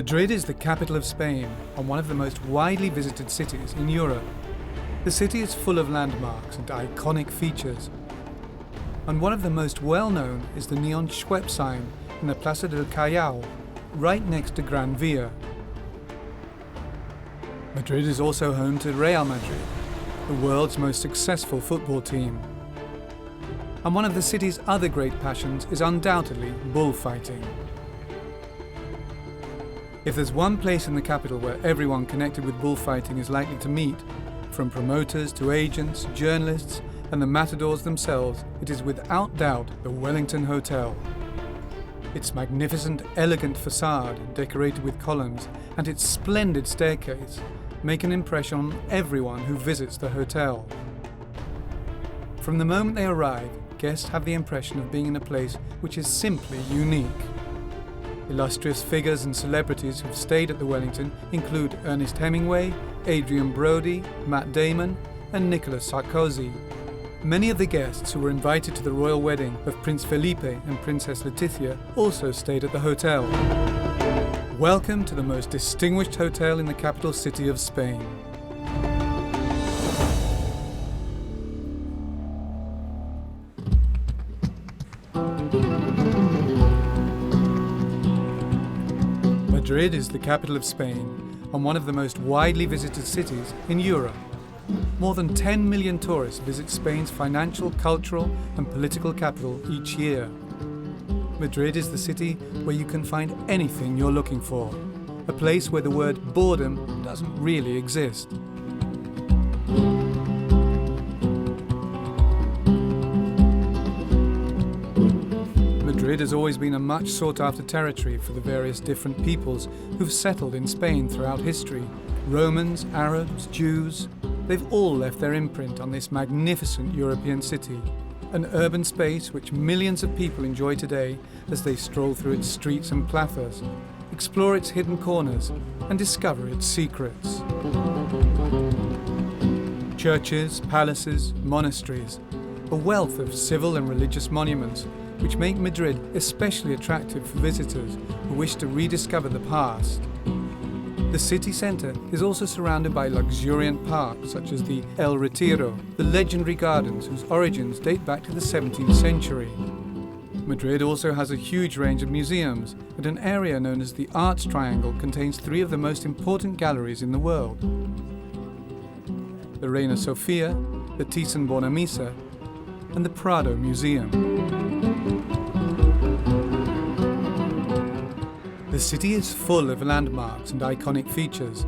Madrid is the capital of Spain and one of the most widely visited cities in Europe. The city is full of landmarks and iconic features. And one of the most well-known is the neon Schweppes sign in the Plaza del Callao, right next to Gran Via. Madrid is also home to Real Madrid, the world's most successful football team. And one of the city's other great passions is undoubtedly bullfighting. If there's one place in the capital where everyone connected with bullfighting is likely to meet, from promoters to agents, journalists, and the matadors themselves, it is without doubt the Wellington Hotel. Its magnificent, elegant facade, decorated with columns, and its splendid staircase make an impression on everyone who visits the hotel. From the moment they arrive, guests have the impression of being in a place which is simply unique. Illustrious figures and celebrities who've stayed at the Wellington include Ernest Hemingway, Adrian Brody, Matt Damon, and Nicolas Sarkozy. Many of the guests who were invited to the royal wedding of Prince Felipe and Princess Letizia also stayed at the hotel. Welcome to the most distinguished hotel in the capital city of Spain. Madrid is the capital of Spain and one of the most widely visited cities in Europe. More than 10 million tourists visit Spain's financial, cultural and political capital each year. Madrid is the city where you can find anything you're looking for, a place where the word boredom doesn't really exist. Madrid has always been a much sought-after territory for the various different peoples who've settled in Spain throughout history. Romans, Arabs, Jews, they've all left their imprint on this magnificent European city, an urban space which millions of people enjoy today as they stroll through its streets and plazas, explore its hidden corners, and discover its secrets. Churches, palaces, monasteries, a wealth of civil and religious monuments which make Madrid especially attractive for visitors who wish to rediscover the past. The city centre is also surrounded by luxuriant parks such as the El Retiro, the legendary gardens whose origins date back to the 17th century. Madrid also has a huge range of museums, and an area known as the Arts Triangle contains 3 of the most important galleries in the world: the Reina Sofia, the Thyssen-Bornemisza, and the Prado Museum. The city is full of landmarks and iconic features,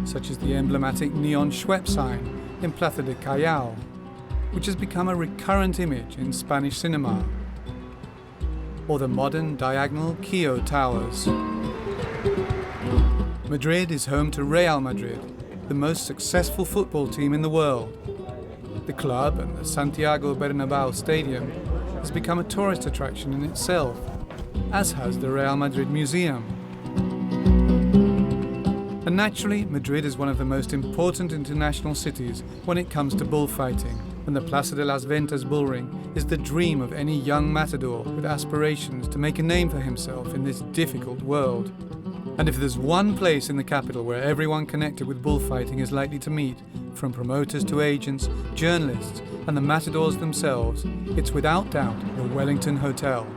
such as the emblematic neon Schweppes sign in Plaza del Callao, which has become a recurrent image in Spanish cinema, or the modern diagonal Kio Towers. Madrid is home to Real Madrid, the most successful football team in the world. The club and the Santiago Bernabéu Stadium has become a tourist attraction in itself, as has the Real Madrid Museum. And naturally, Madrid is one of the most important international cities when it comes to bullfighting, and the Plaza de las Ventas bullring is the dream of any young matador with aspirations to make a name for himself in this difficult world. And if there's one place in the capital where everyone connected with bullfighting is likely to meet, from promoters to agents, journalists, and the matadors themselves, it's without doubt the Wellington Hotel.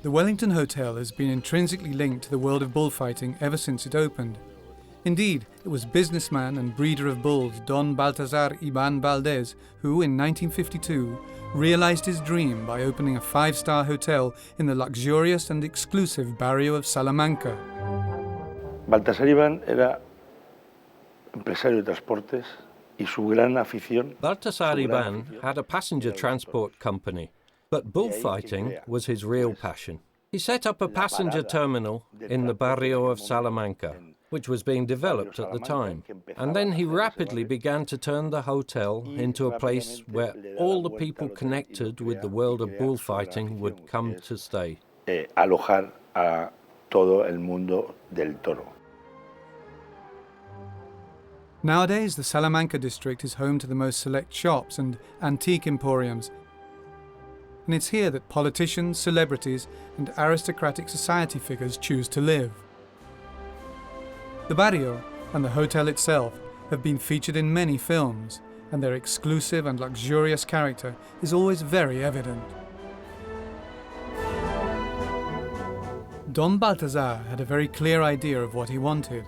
The Wellington Hotel has been intrinsically linked to the world of bullfighting ever since it opened. Indeed, it was businessman and breeder of bulls Don Baltasar Iban Valdez who, in 1952, realized his dream by opening a 5-star hotel in the luxurious and exclusive barrio of Salamanca. Baltasar Iban era empresario de transportes y su gran afición. Baltasar Iban had a passenger transport company, but bullfighting was his real passion. He set up a passenger terminal in the barrio of Salamanca, which was being developed at the time. And then he rapidly began to turn the hotel into a place where all the people connected with the world of bullfighting would come to stay. Alojar a todo el mundo del toro. Nowadays, the Salamanca district is home to the most select shops and antique emporiums, and it's here that politicians, celebrities, and aristocratic society figures choose to live. The barrio and the hotel itself have been featured in many films, and their exclusive and luxurious character is always very evident. Don Balthazar had a very clear idea of what he wanted,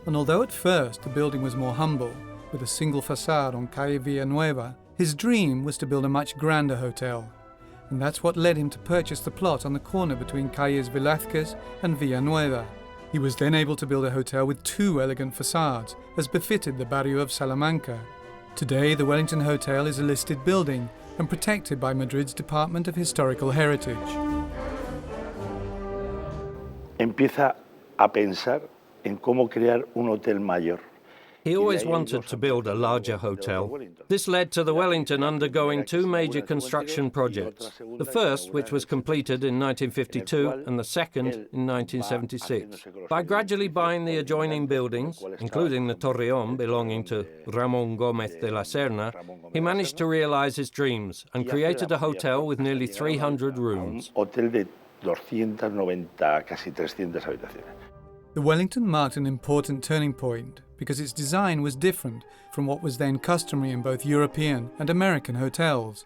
and although at first the building was more humble, with a single facade on Calle Villanueva, his dream was to build a much grander hotel, and that's what led him to purchase the plot on the corner between Calles Velázquez and Villanueva. He was then able to build a hotel with two elegant facades, as befitted the barrio of Salamanca. Today, the Wellington Hotel is a listed building and protected by Madrid's Department of Historical Heritage. Empieza a pensar en cómo crear un hotel mayor. He always wanted to build a larger hotel. This led to the Wellington undergoing two major construction projects. The first, which was completed in 1952, and the second in 1976. By gradually buying the adjoining buildings, including the Torreón belonging to Ramón Gómez de la Serna, he managed to realize his dreams and created a hotel with nearly 300 rooms. Un hotel de 290, casi 300 habitaciones. The Wellington marked an important turning point because its design was different from what was then customary in both European and American hotels.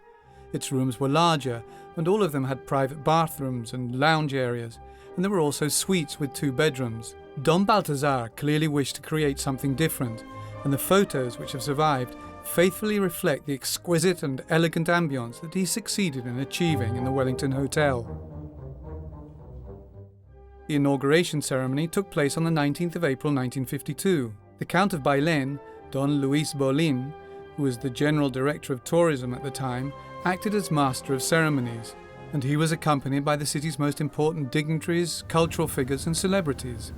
Its rooms were larger, and all of them had private bathrooms and lounge areas, and there were also suites with 2 bedrooms. Don Balthazar clearly wished to create something different, and the photos which have survived faithfully reflect the exquisite and elegant ambience that he succeeded in achieving in the Wellington Hotel. The inauguration ceremony took place on the 19th of April 1952. The Count of Bailén, Don Luis Bolín, who was the General Director of Tourism at the time, acted as Master of Ceremonies, and he was accompanied by the city's most important dignitaries, cultural figures and celebrities.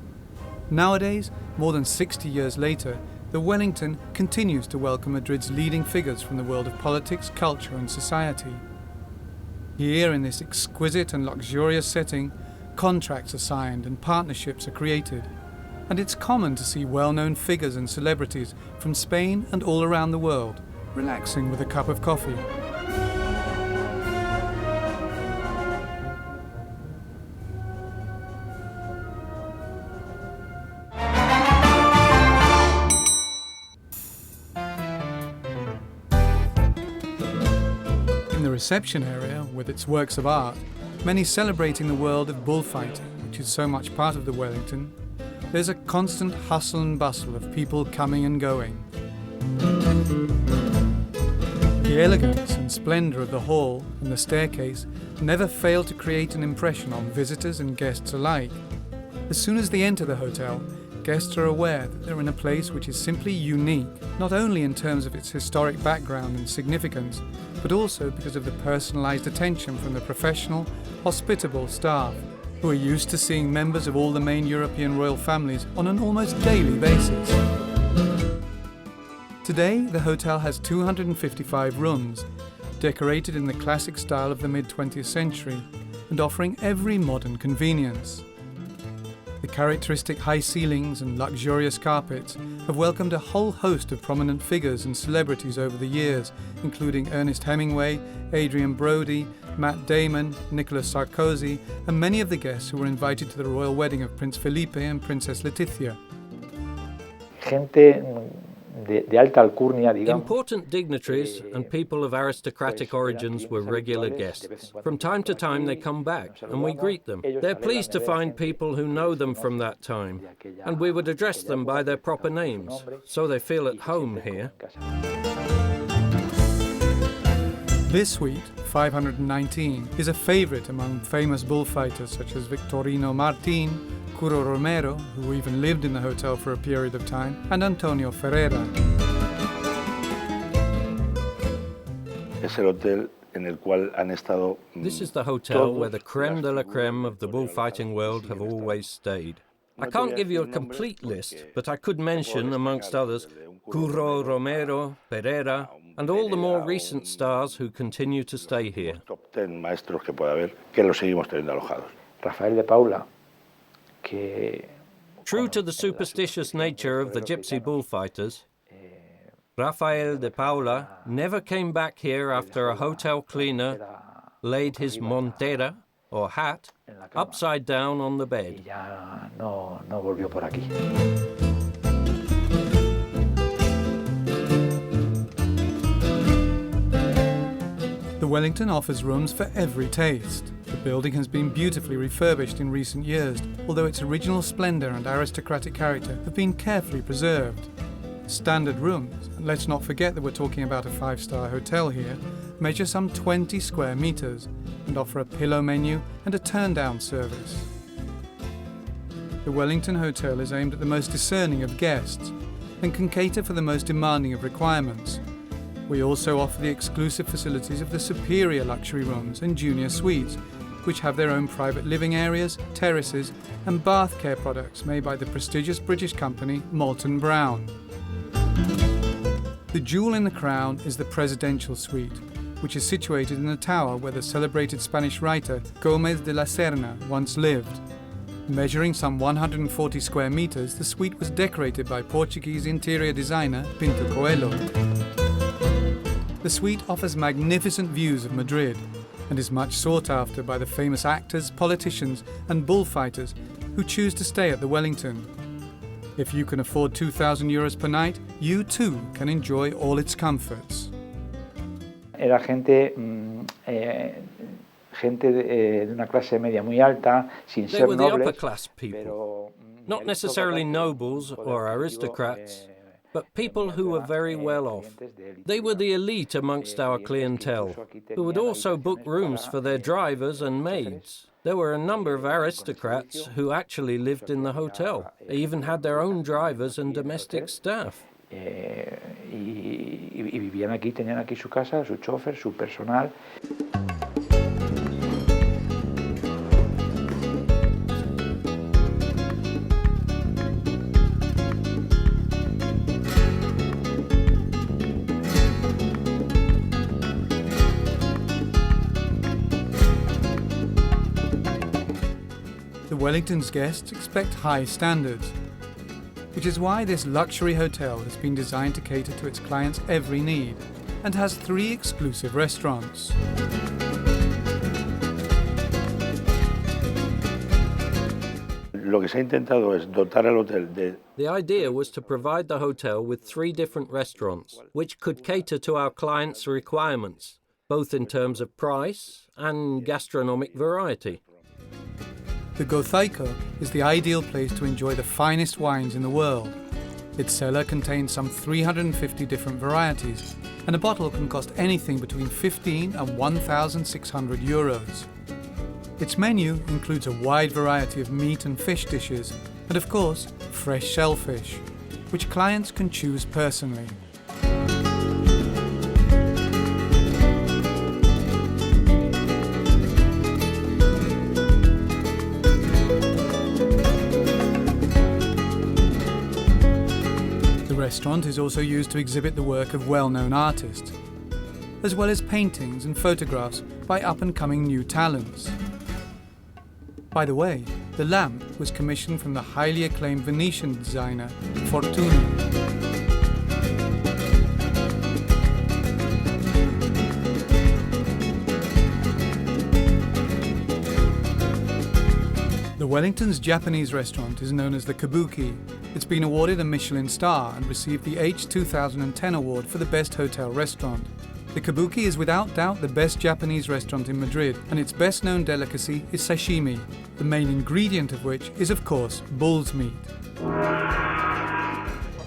Nowadays, more than 60 years later, the Wellington continues to welcome Madrid's leading figures from the world of politics, culture and society. Here, in this exquisite and luxurious setting, contracts are signed and partnerships are created, and it's common to see well-known figures and celebrities from Spain and all around the world relaxing with a cup of coffee. In the reception area, with its works of art, many celebrating the world of bullfighting, which is so much part of the Wellington, there's a constant hustle and bustle of people coming and going. The elegance and splendour of the hall and the staircase never fail to create an impression on visitors and guests alike. As soon as they enter the hotel, guests are aware that they're in a place which is simply unique, not only in terms of its historic background and significance, but also because of the personalised attention from the professional, hospitable staff, who are used to seeing members of all the main European royal families on an almost daily basis. Today, the hotel has 255 rooms, decorated in the classic style of the mid-20th century, and offering every modern convenience. The characteristic high ceilings and luxurious carpets have welcomed a whole host of prominent figures and celebrities over the years, including Ernest Hemingway, Adrian Brody, Matt Damon, Nicolas Sarkozy, and many of the guests who were invited to the royal wedding of Prince Felipe and Princess Letizia. Gente de alta alcurnia, digamos. Important dignitaries and people of aristocratic origins were regular guests. From time to time they come back and we greet them. They're pleased to find people who know them from that time, and we would address them by their proper names, so they feel at home here. This suite, 519, is a favourite among famous bullfighters such as Victorino Martín, Curro Romero, who even lived in the hotel for a period of time, and Antonio Ferreira. Es el hotel en el cual han estado. This is the hotel where the creme de la creme of the bullfighting world have always stayed. I can't give you a complete list, but I could mention, amongst others, Curro Romero, Pereira, and all the more recent stars who continue to stay here. Top 10 maestros que pueda haber, que los seguimos teniendo alojados. Rafael de Paula. True to the superstitious nature of the gypsy bullfighters, Rafael de Paula never came back here after a hotel cleaner laid his montera, or hat, upside down on the Y bed. ya no volvió por aquí. The Wellington offers rooms for every taste. The building has been beautifully refurbished in recent years, although its original splendour and aristocratic character have been carefully preserved. Standard rooms, and let's not forget that we're talking about a 5-star hotel here, measure some 20 square metres and offer a pillow menu and a turn-down service. The Wellington Hotel is aimed at the most discerning of guests and can cater for the most demanding of requirements. We also offer the exclusive facilities of the superior luxury rooms and junior suites, which have their own private living areas, terraces and bath care products made by the prestigious British company Molton Brown. The jewel in the crown is the presidential suite, which is situated in the tower where the celebrated Spanish writer Gómez de la Serna once lived. Measuring some 140 square metres, the suite was decorated by Portuguese interior designer Pinto Coelho. The suite offers magnificent views of Madrid and is much sought after by the famous actors, politicians and bullfighters who choose to stay at the Wellington. If you can afford €2,000 per night, you too can enjoy all its comforts. Era gente de una clase media muy alta, sin They ser were the nobles, upper-class people, pero not necessarily nobles or aristocrats, but people who were very well off. They were the elite amongst our clientele, who would also book rooms for their drivers and maids. There were a number of aristocrats who actually lived in the hotel. They even had their own drivers and domestic staff. y vivían aquí, tenían aquí su casa, su chofer, su personal. The Wellington's guests expect high standards, which is why this luxury hotel has been designed to cater to its clients' every need and has 3 exclusive restaurants. Lo que se ha intentado es dotar al hotel de The idea was to provide the hotel with 3 different restaurants, which could cater to our clients' requirements, both in terms of price and gastronomic variety. The Gozaico is the ideal place to enjoy the finest wines in the world. Its cellar contains some 350 different varieties, and a bottle can cost anything between 15 and €1,600. Its menu includes a wide variety of meat and fish dishes, and of course, fresh shellfish, which clients can choose personally. The restaurant is also used to exhibit the work of well-known artists, as well as paintings and photographs by up-and-coming new talents. By the way, the lamp was commissioned from the highly acclaimed Venetian designer Fortuny. The Wellington's Japanese restaurant is known as the Kabuki. It's been awarded a Michelin star and received the H2010 award for the best hotel restaurant. The Kabuki is without doubt the best Japanese restaurant in Madrid, and its best known delicacy is sashimi, the main ingredient of which is of course bull's meat.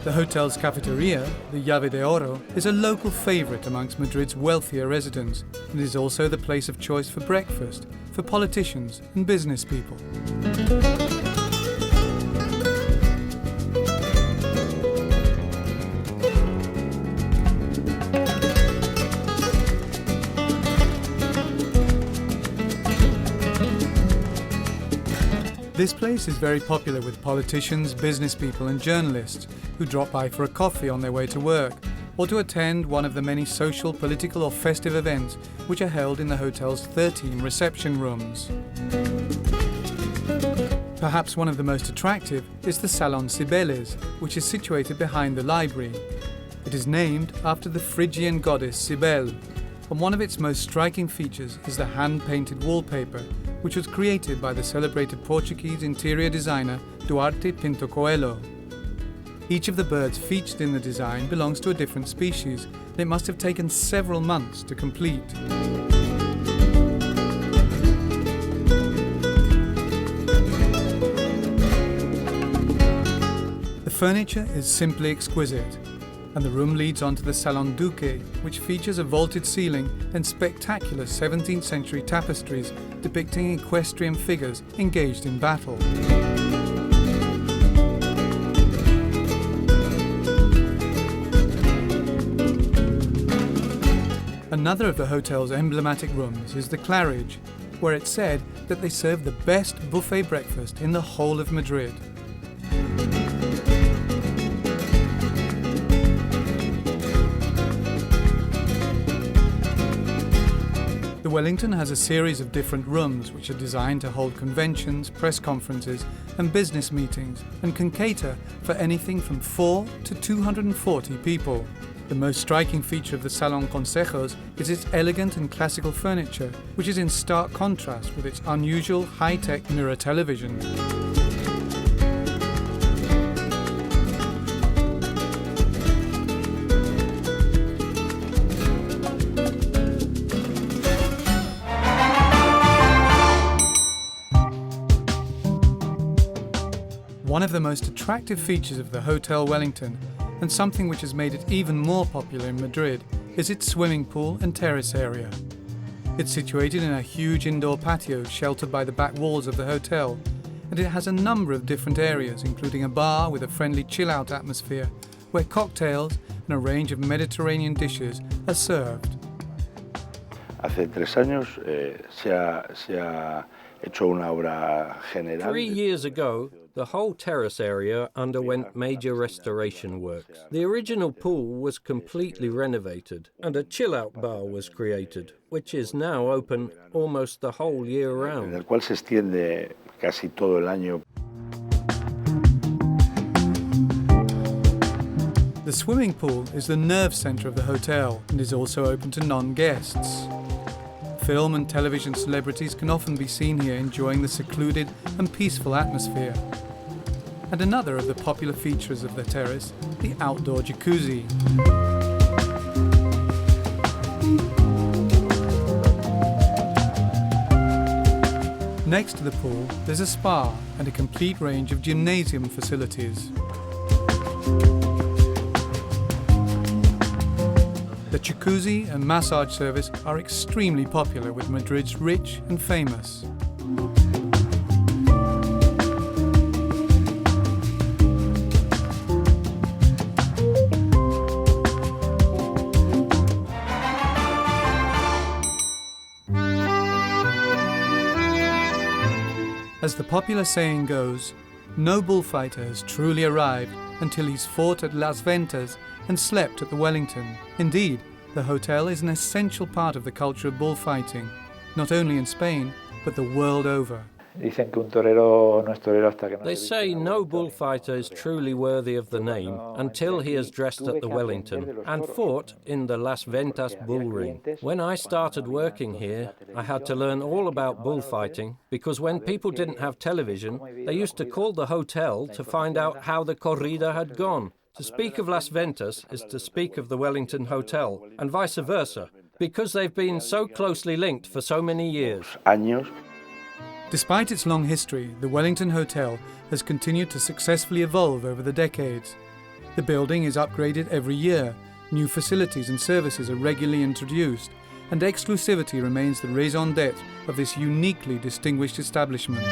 The hotel's cafeteria, the Llave de Oro, is a local favourite amongst Madrid's wealthier residents and is also the place of choice for breakfast for politicians and business people. This place is very popular with politicians, business people and journalists who drop by for a coffee on their way to work or to attend one of the many social, political or festive events which are held in the hotel's 13 reception rooms. Perhaps one of the most attractive is the Salon Cibeles, which is situated behind the library. It is named after the Phrygian goddess Cybele, and one of its most striking features is the hand-painted wallpaper, which was created by the celebrated Portuguese interior designer Duarte Pinto Coelho. Each of the birds featured in the design belongs to a different species, and it must have taken several months to complete. The furniture is simply exquisite, and the room leads onto the Salon Duque, which features a vaulted ceiling and spectacular 17th century tapestries depicting equestrian figures engaged in battle. Another of the hotel's emblematic rooms is the Claridge, where it's said that they serve the best buffet breakfast in the whole of Madrid. The Wellington has a series of different rooms which are designed to hold conventions, press conferences and business meetings, and can cater for anything from 4 to 240 people. The most striking feature of the Salon Consejos is its elegant and classical furniture, which is in stark contrast with its unusual high-tech mirror television. One of the most attractive features of the Hotel Wellington, and something which has made it even more popular in Madrid, is its swimming pool and terrace area. It's situated in a huge indoor patio sheltered by the back walls of the hotel, and it has a number of different areas, including a bar with a friendly chill-out atmosphere, where cocktails and a range of Mediterranean dishes are served. Hace 3 años se ha hecho una obra general. 3 years ago, the whole terrace area underwent major restoration works. The original pool was completely renovated, and a chill-out bar was created, which is now open almost the whole year round. En el cual se extiende casi todo el año. The swimming pool is the nerve centre of the hotel and is also open to non-guests. Film and television celebrities can often be seen here enjoying the secluded and peaceful atmosphere. And another of the popular features of the terrace, the outdoor jacuzzi. Next to the pool, there's a spa and a complete range of gymnasium facilities. The jacuzzi and massage service are extremely popular with Madrid's rich and famous. As the popular saying goes, no bullfighter has truly arrived until he's fought at Las Ventas and slept at the Wellington. Indeed, the hotel is an essential part of the culture of bullfighting, not only in Spain, but the world over. They say no bullfighter is truly worthy of the name until he is dressed at the Wellington and fought in the Las Ventas bull ring. When I started working here, I had to learn all about bullfighting because when people didn't have television, they used to call the hotel to find out how the corrida had gone. To speak of Las Ventas is to speak of the Wellington Hotel, and vice versa, because they've been so closely linked for so many years. Despite its long history, the Wellington Hotel has continued to successfully evolve over the decades. The building is upgraded every year, new facilities and services are regularly introduced, and exclusivity remains the raison d'être of this uniquely distinguished establishment.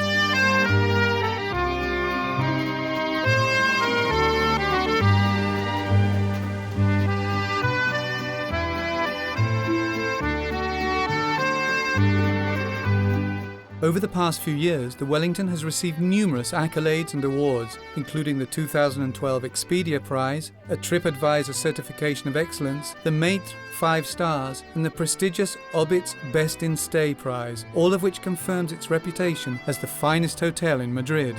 Over the past few years, the Wellington has received numerous accolades and awards, including the 2012 Expedia Prize, a TripAdvisor Certification of Excellence, the Maitre 5 Stars, and the prestigious Obit's Best in Stay Prize, all of which confirms its reputation as the finest hotel in Madrid.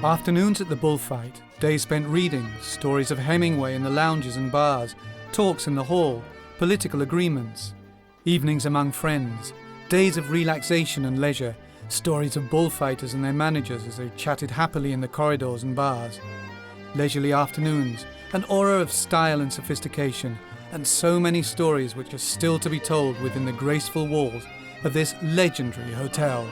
Afternoons at the bullfight, days spent reading, stories of Hemingway in the lounges and bars, talks in the hall, political agreements. Evenings among friends, days of relaxation and leisure, stories of bullfighters and their managers as they chatted happily in the corridors and bars. Leisurely afternoons, an aura of style and sophistication, and so many stories which are still to be told within the graceful walls of this legendary hotel.